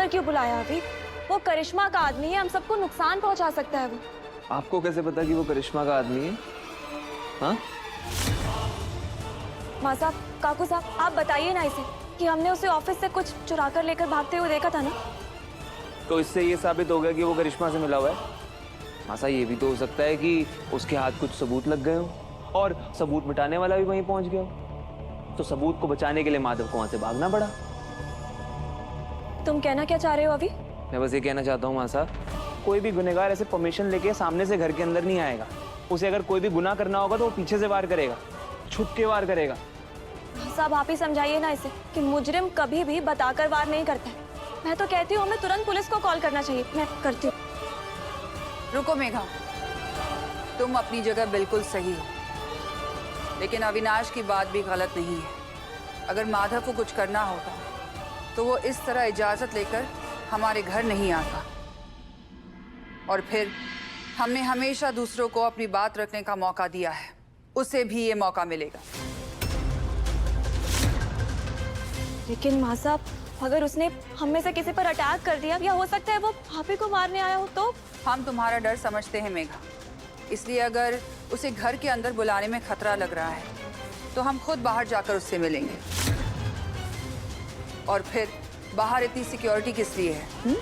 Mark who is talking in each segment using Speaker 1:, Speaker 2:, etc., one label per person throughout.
Speaker 1: यहाँ क्यों बुलाया अभी? वो करिश्मा का आदमी है, हम सबको नुकसान पहुंचा सकता है वो।
Speaker 2: आपको कैसे पता कि वो करिश्मा का आदमी है? हाँ?
Speaker 1: माँ साहब, काकू साहब, आप बताइए ना इसे कि हमने उसे ऑफिस से कुछ चुरा कर लेकर भागते हुए देखा था ना।
Speaker 2: तो इससे ये साबित हो गया कि वो करिश्मा से मिला हुआ है। मासा ये भी तो हो सकता है कि उसके हाथ कुछ सबूत लग गए हो और सबूत मिटाने वाला भी वहीं पहुंच गया हो। तो सबूत को बचाने के लिए माधव को वहां से भागना पड़ा।
Speaker 1: तुम कहना क्या चाह रहे हो अभी?
Speaker 2: मैं बस ये कहना चाहता हूँ मासा, कोई भी गुनहगार ऐसे परमिशन लेके सामने से घर के अंदर नहीं आएगा। उसे अगर कोई भी गुनाह करना होगा तो वो पीछे से वार करेगा, छुप के वार करेगा।
Speaker 1: साहब आप ही समझाइए ना इसे कि मुजरिम कभी भी बताकर वार नहीं करता है। मैं तो कहती हूँ हमें तुरंत पुलिस को कॉल करना चाहिए। मैं करती हूँ।
Speaker 3: रुको मेघा, तुम अपनी जगह बिल्कुल सही हो, लेकिन अविनाश की बात भी गलत नहीं है। अगर माधव को कुछ करना होता तो वो इस तरह इजाजत लेकर हमारे घर नहीं आता। और फिर हमने हमेशा दूसरों को अपनी बात रखने का मौका दिया है, उसे भी ये मौका मिलेगा।
Speaker 1: लेकिन माँ साहब, अगर उसने हम में से किसी पर अटैक कर दिया या हो सकता है वो भाभी को मारने आया हो तो?
Speaker 3: हम तुम्हारा डर समझते हैं मेघा, इसलिए अगर उसे घर के अंदर बुलाने में खतरा लग रहा है तो हम खुद बाहर जाकर उससे मिलेंगे। और फिर बाहर इतनी सिक्योरिटी किस लिए है?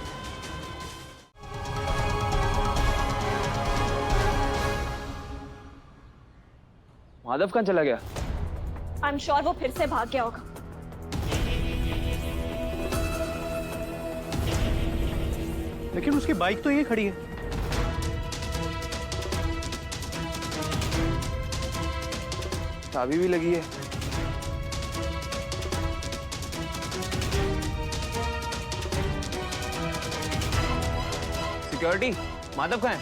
Speaker 2: माधव कहाँ चला गया?
Speaker 1: आई एम श्योर वो फिर से भाग गया होगा।
Speaker 4: लेकिन उसकी बाइक तो ये खड़ी है।
Speaker 2: चाबी भी लगी है। सिक्योरिटी, माधव कहाँ है?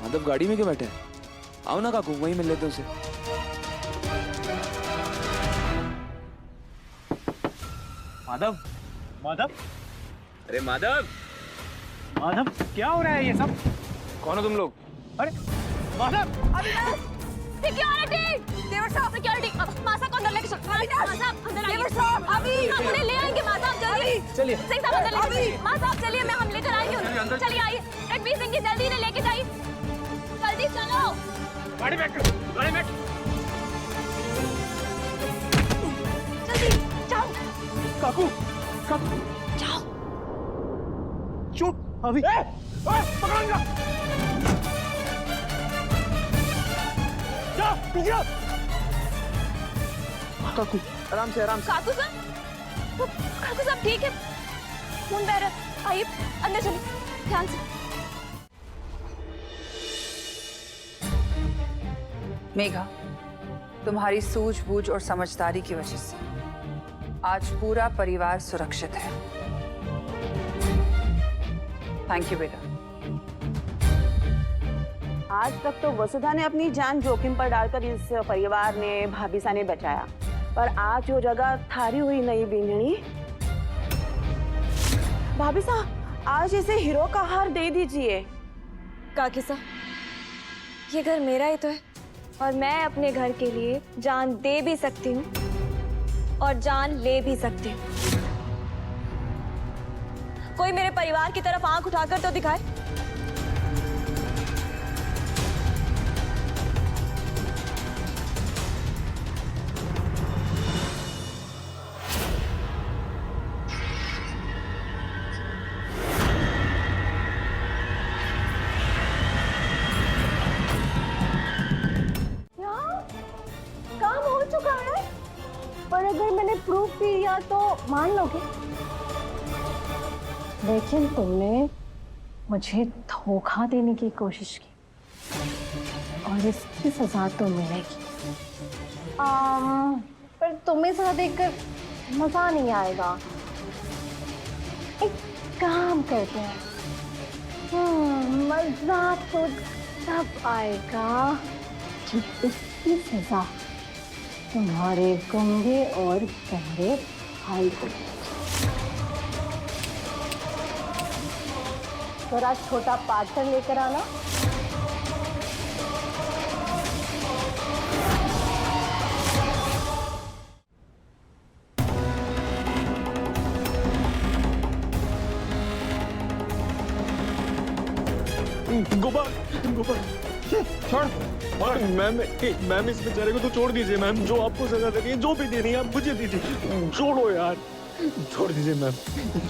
Speaker 2: माधव गाड़ी में क्यों बैठे हैं? आओ ना काकू, वहीं मिल लेते उसे। माधव,
Speaker 4: माधव,
Speaker 2: अरे माधव,
Speaker 4: माधव, क्या हो रहा है ये सब?
Speaker 2: कौन हो तुम लोग?
Speaker 4: अरे माधव!
Speaker 1: सिक्योरिटी! देवर साहब, सिक्योरिटी! मासा को अंदर लेके चलो। मासा अंदर आइए। देवर साहब, अभी हम उन्हें ले आएंगे। मासा आप जल्दी
Speaker 2: चलिए।
Speaker 1: सिंह साहब अंदर लेके चलिए। मासा आप चलिए, मैं हम लेकर आएंगे उन्हें। चलिए आइए। रणवीर सिंह की जल्दी इन्हें लेके जाइए। जल्दी चलो।
Speaker 4: गाड़ी में बैठ, गाड़ी में बैठ।
Speaker 1: जल्दी जाओ।
Speaker 4: काकू, काकू,
Speaker 1: जाओ।
Speaker 4: चुप अभी। पकड़ूंगा। जा, पीछे आओ।
Speaker 2: काकू, आराम से, आराम से।
Speaker 1: काकू साहब ठीक है। खून बह रहा है। आइए अंदर चलिए, ध्यान से।
Speaker 3: मेघा, तुम्हारी सूझबूझ और समझदारी की वजह से आज पूरा परिवार सुरक्षित है। थैंक यू बेटा।
Speaker 5: आज तक तो वसुधा ने अपनी जान जोखिम पर डालकर इस परिवार ने, भाभी सा ने बचाया, पर आज जो जगह थारी हुई नई बींदनी, भाभी सा आज इसे हीरो का हार दे दीजिए।
Speaker 1: काकी साहब, ये घर मेरा ही तो है और मैं अपने घर के लिए जान दे भी सकती हूँ और जान ले भी सकती हूँ। कोई मेरे परिवार की तरफ आंख उठाकर तो दिखाए।
Speaker 5: काम हो चुका है, पर अगर मैंने प्रूफ किया तो मान लोगे? लेकिन तुमने मुझे धोखा देने की कोशिश की और इसकी सजा तो मिलेगी। पर तुम्हें सजा देखकर मजा नहीं आएगा। एक काम करते हैं, मजा तो तब आएगा जब इसकी सजा तुम्हारे गंगे और गहरे भाई को। थोड़ा छोटा पार्सल लेकर आना।
Speaker 4: गोपाल गोपाल छोड़। मैम इस बेचारे को तो छोड़ दीजिए मैम, जो आपको सजा दे रही है, जो भी दे रही है आप मुझे दीजिए, छोड़ो यार, छोड़ दीजिए मैम,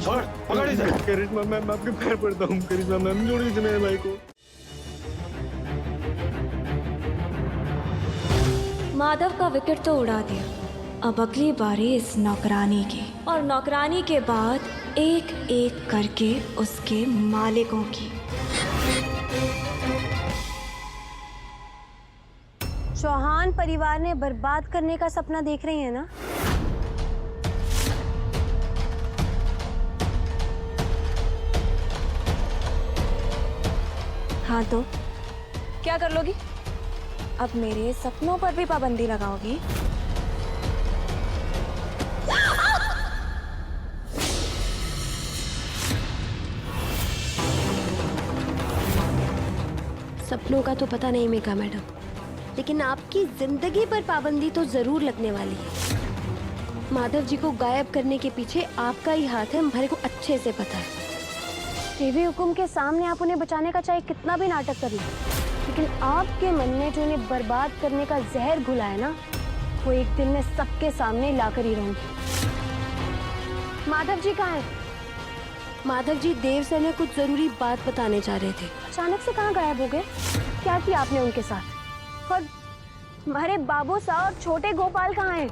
Speaker 4: छोड़, पकड़ दीजिए। करिश्मा मैम, मैं आपके पैर पड़ता हूँ, करिश्मा मैम छोड़ दीजिए मेरे भाई को।
Speaker 1: माधव का विकेट तो उड़ा दिया, अब अगली बारी इस नौकरानी की, और नौकरानी के बाद एक एक करके उसके मालिकों की।
Speaker 6: चौहान परिवार ने बर्बाद करने का सपना देख रही है ना?
Speaker 1: हाँ तो क्या कर लोगी? अब मेरे सपनों पर भी पाबंदी लगाओगी?
Speaker 6: सपनों का तो पता नहीं मेघा मैडम, लेकिन आपकी जिंदगी पर पाबंदी तो जरूर लगने वाली है। माधव जी को गायब करने के पीछे आपका ही हाथ है, हमारे को अच्छे से पता है। देवी हुकुम के सामने आप उन्हें बचाने का चाहे कितना भी नाटक कर लो, लेकिन आपके मन में जो उन्हें बर्बाद करने का जहर घुला है ना, वो एक दिन मैं सबके सामने लाकर ही रहूंगी। माधव जी कहाँ हैं? माधव जी देव से ने कुछ जरूरी बात बताने जा रहे थे, अचानक से कहाँ गायब हो गए? क्या किया आपने उनके साथ? और हमारे बाबू साहब और छोटे गोपाल कहाँ हैं?